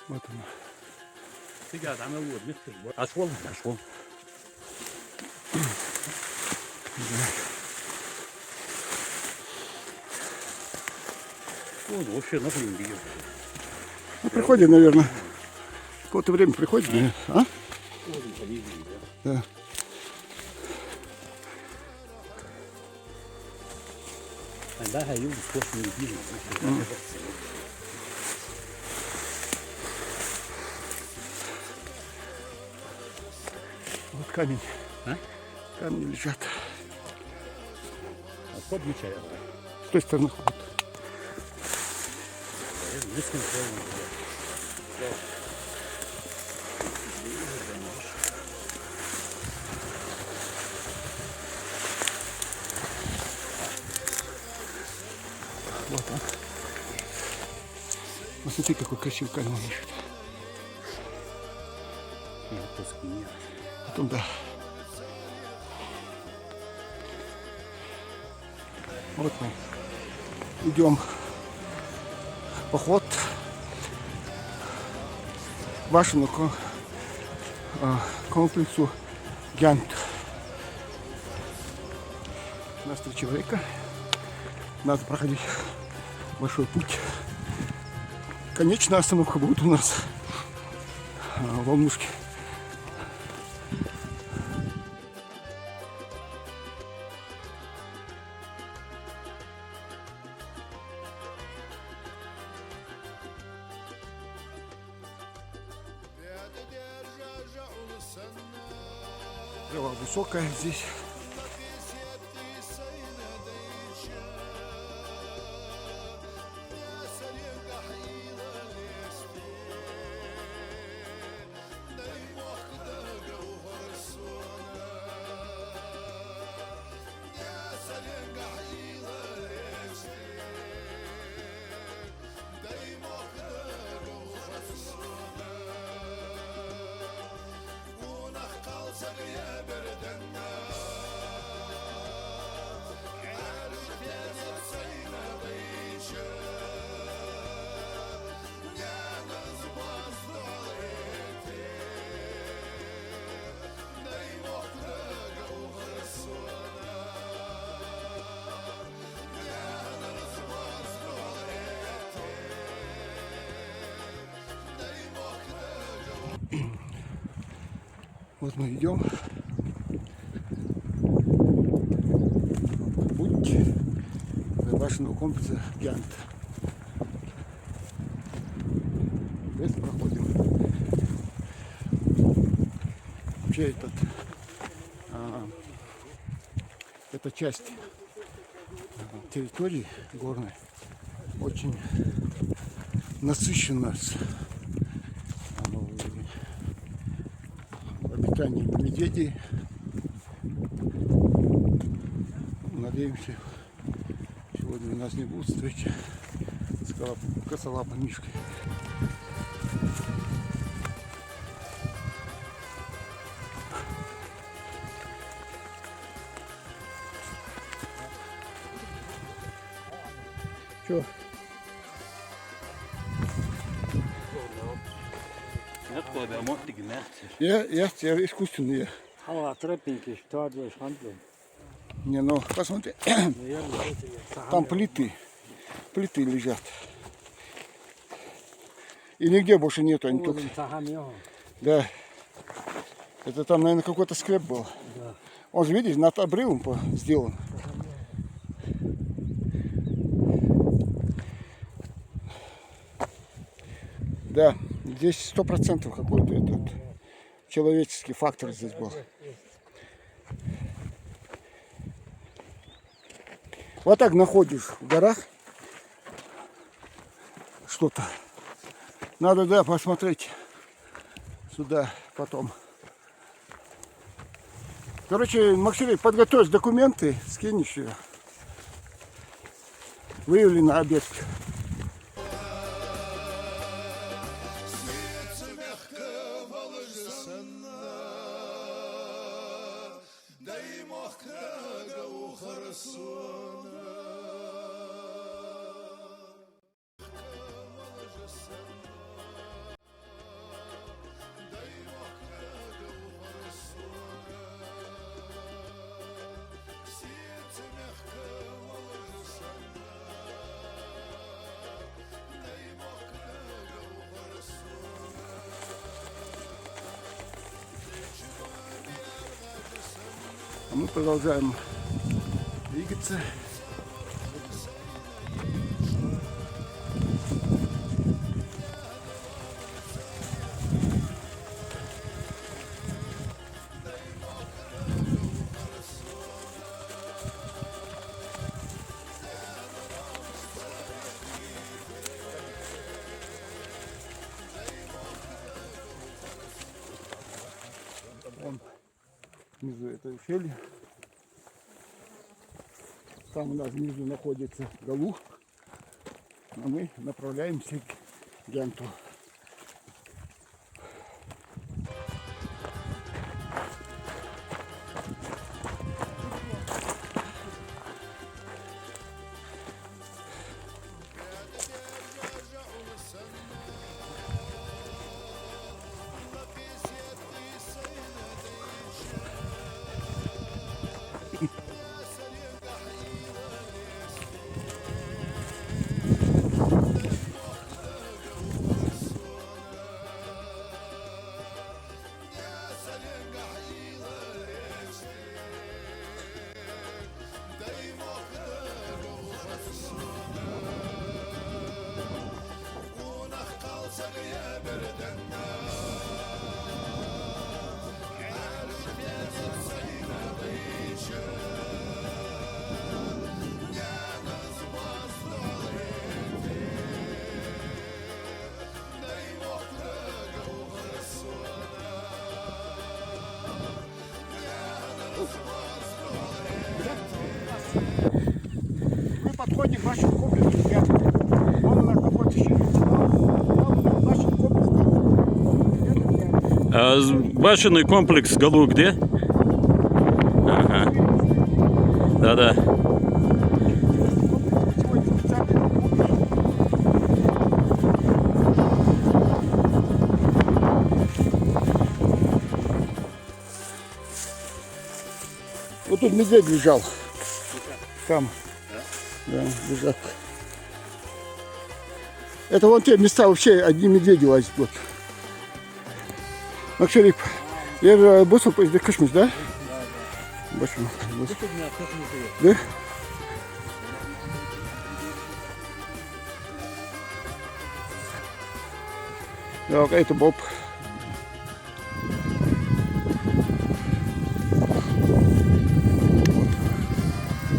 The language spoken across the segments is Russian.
Вот оно. Сега там его вот. Отшел, отшел. Вот вообще нахрен бьет. Ну, приходит, наверное. В какое-то время приходит, наверное. А? Да. Да, я его просто не вижу. Вот камень. А? Камни лежат. Ход мечая. С той стороны ход. Вот он. Посмотри, какой красивый камень лежит. Потом, да. Вот мы идем поход к вашему комплексу Гянт. У нас 3 человека. Надо проходить большой путь. Конечная остановка будет у нас Волнушки. Трава высокая здесь. Вот мы идем. Путь забашенного комплекса Гянт. Здесь проходим. Вообще эта часть территории горной очень насыщена с обитанием медведей. Надеемся, сегодня у нас не будут встречи с косолапым мишкой. Чё? Я искусственный. Тропинки, что делаешь, Антон? Не, ну посмотри, там плиты лежат. И нигде больше нету, они только... Да. Это там, наверное, какой-то склеп был. Да. Он же, видишь, над обрывом сделан. Да, здесь 100% какой-то этот человеческий фактор здесь был. Вот так находишь в горах что-то. Надо, да, посмотреть сюда потом. Короче, Максим, подготовь документы, скинешь ее. Выявили на обед. А мы продолжаем двигаться. Вон внизу это ущелье. Там у нас внизу находится Галу. А мы направляемся к Генту. Мы подходим к нашему комплексу. Он у нас находится через наш комплекс. А башенный комплекс Галу где? Ага. Да-да. Сегодня специальный комплекс. Вот тут медведь лежал. Там. Да, лежак. Это вон те места вообще одни медведи лазят. Вот. Максим, я же бусал поезд кашмиш, да? Большой. Да? Да, это Боб.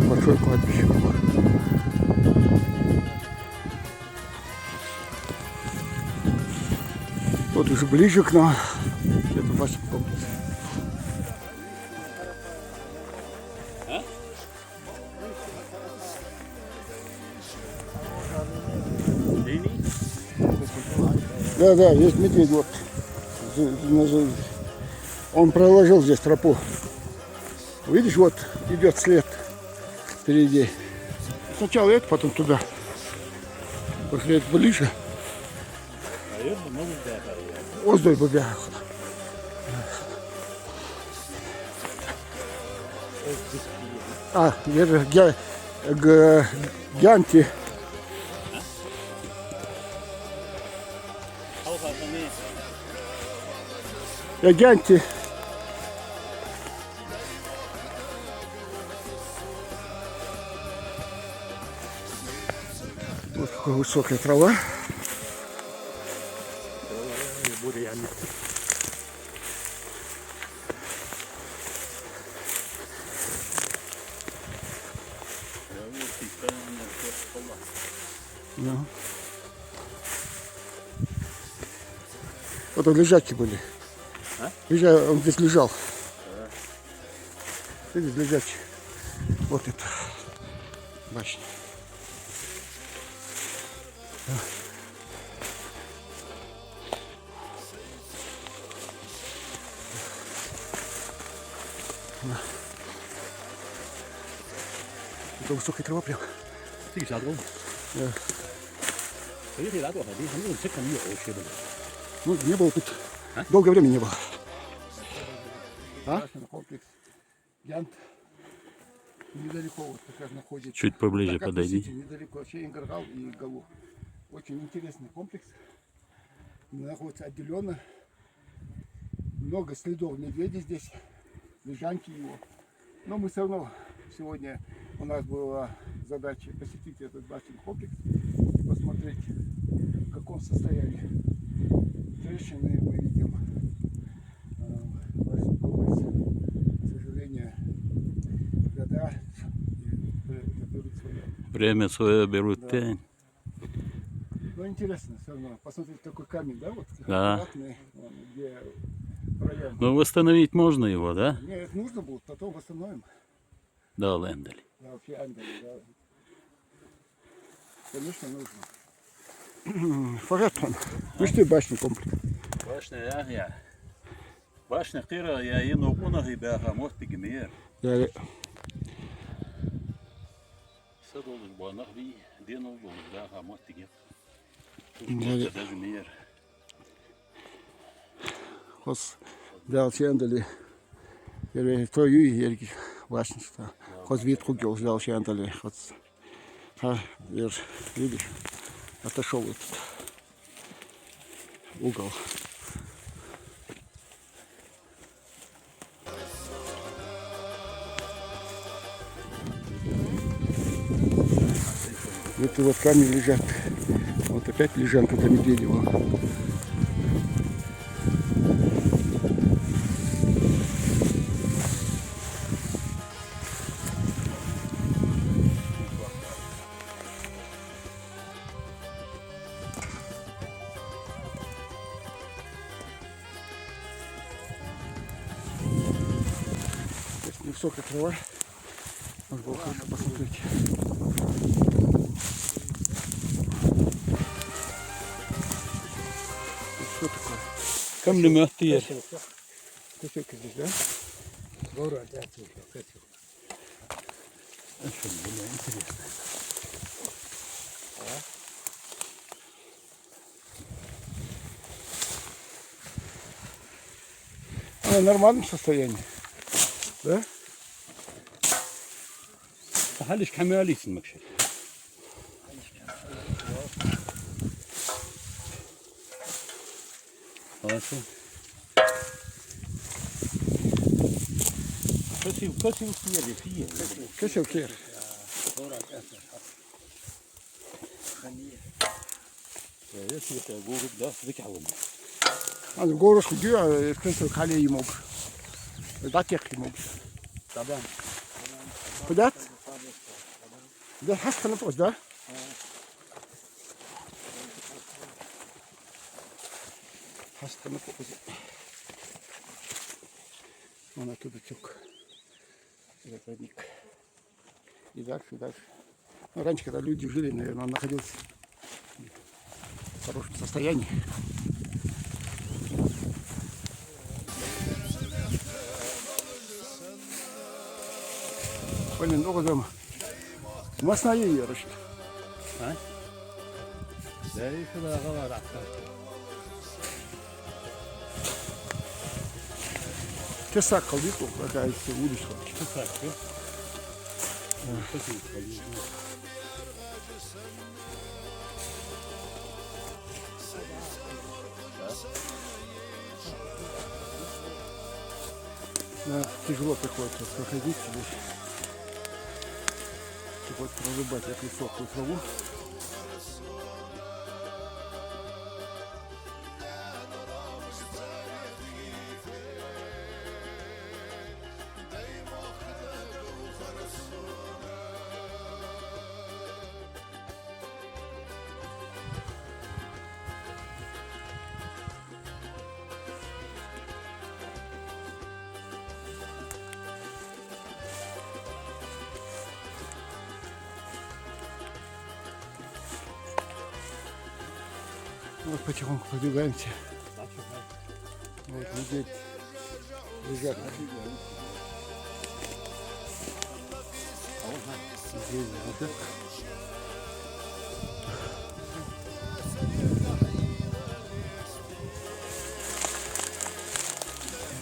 Большое кладбище. Вот уже ближе к нам. Это ваш комплекс. Да, да, есть медведь. Вот. Он проложил здесь тропу. Видишь, вот идет след впереди. Сначала это, потом туда. После этого ближе. Оздой побегал. А, я же Гянти. Я Гянти. Вот какая высокая трава. Да. Вот он лежаки были. А? Он здесь лежал. Здесь лежачий. Вот это башня. Это высокая трава прям. 自己下多嘛。 Да. 所以这拿多少地，他们这肯定有学的。 Ну, не было тут. А? Долгое время не было. А? Комплекс Янт. Недалеко вот как раз находится. Чуть поближе Так, подойди. недалеко вообще Ингаргал и Галу. Очень интересный комплекс. Находится отделенно. Много следов медведя здесь. Лежанки его. Но мы все равно сегодня у нас была задача посетить этот башенный комплекс и посмотреть, в каком состоянии трещины мы видим. Башенный комплекс, к сожалению, года и берут свое. Время свое берут Да. тень. Но интересно все равно посмотреть такой камень, да, вот Да. аккуратный, где проем. Ну, восстановить можно его, да? Нет, нужно будет, потом восстановим. Да, Лендель. Да, вообще ангелы, да. Конечно, нужно. Фагатхан. Вышли башенный комплекс. Башня я. Башня кира я и ногуна гибаха мост пигмер. Я Садолуш банах би денол гибаха мост пигмер. Да. Даже мер. хос далчендали. Я твою ерги башенство. Хос вид хугел далчендали. Хос. Видишь, отошел этот угол. Это вот камни лежат. Вот опять лежанка для Медведева. Здесь невысокая трава. Можно было хорошо посмотреть. Что такое? Камни мягкие. Косёка здесь, да? Город отсюда, хочу. Очень было интересно. Она в нормальном состоянии. Да? Hallisch kamalisin mekşe. Хорошо. Косил съели, фие. Косёки. Город отсюда. Если это город, да, выкалываем. А город худею, косил хале и мог. Да тех и мог. Табан. Куда? Да, хаска на пост, да? Хаска на пост. Вон оттуда тек. Этот родник. И дальше, и дальше. Ну, раньше, когда люди жили, наверное, он находился в хорошем состоянии. Блин, много дома. Masnaya yiyor işte. Ha? Değil kulağı var aktar. Тесак колдыку, какая-то удочка. Что так, что? Что ты ходишь? Да, тяжело приходится проходить здесь. Вот прорубать эту высокую траву. Вот потихоньку продвигаемся. Вот людей лежат. Здесь вот так.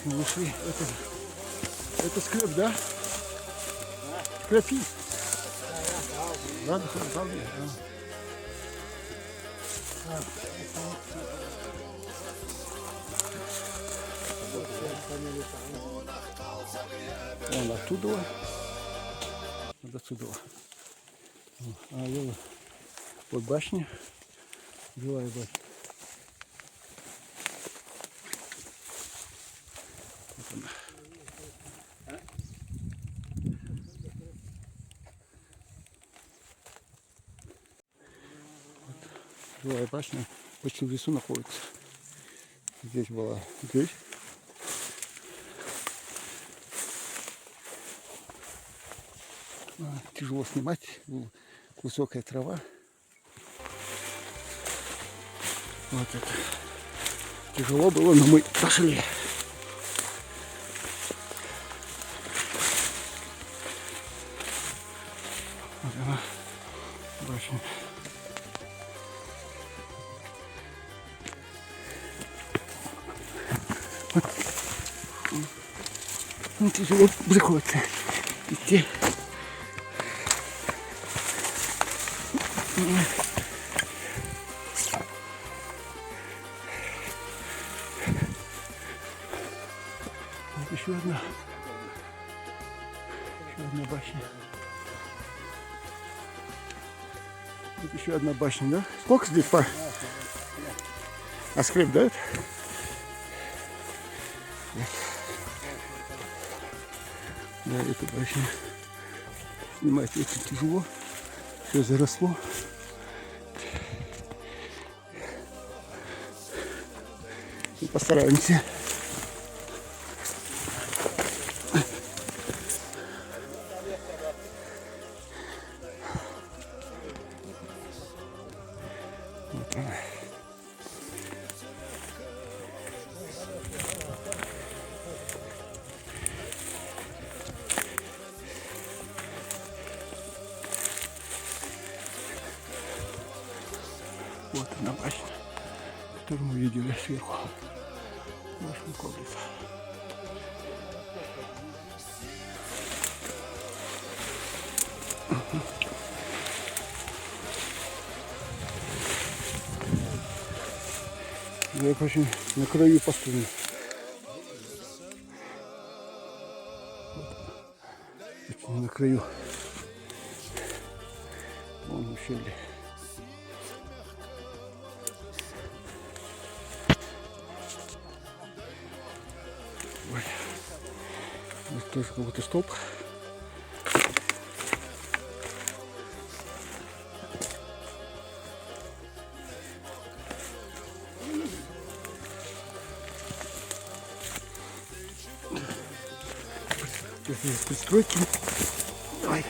Мы вышли. Это склеп, да? Склепи. Ладно, хорошо. Вон оттуда. Вот отсюда. А вот башня. Жилая башня. Вот она. Жилая башня почти в лесу находится. Здесь была дверь. Тяжело снимать, высокая трава. Вот это. Тяжело было, но мы пошли. Вот она, башня. Вот тяжело приходится идти. Вот еще одна башня. Вот еще одна башня, да? Сколько здесь по? А скреп, да? Да, эту башню снимать очень тяжело. Все заросло. И постараемся. Вот она. Вот она башня, которую мы видели сверху нашего комплекса. Я очень на краю построен. На краю. Вон ущелье. Ой. Здесь тоже какой-то столб. Здесь пристройки. Ой.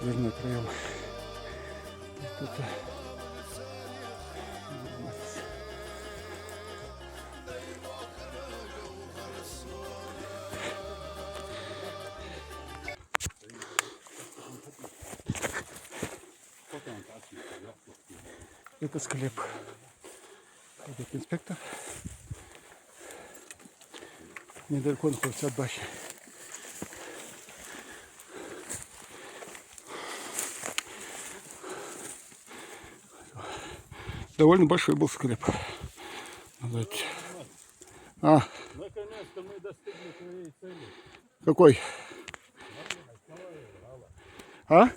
Дверной проем. Это склеп. Этот инспектор. Недалеко находится от башни. Довольно большой был склеп. А. Наконец-то мы достигли своей цели. Какой? А?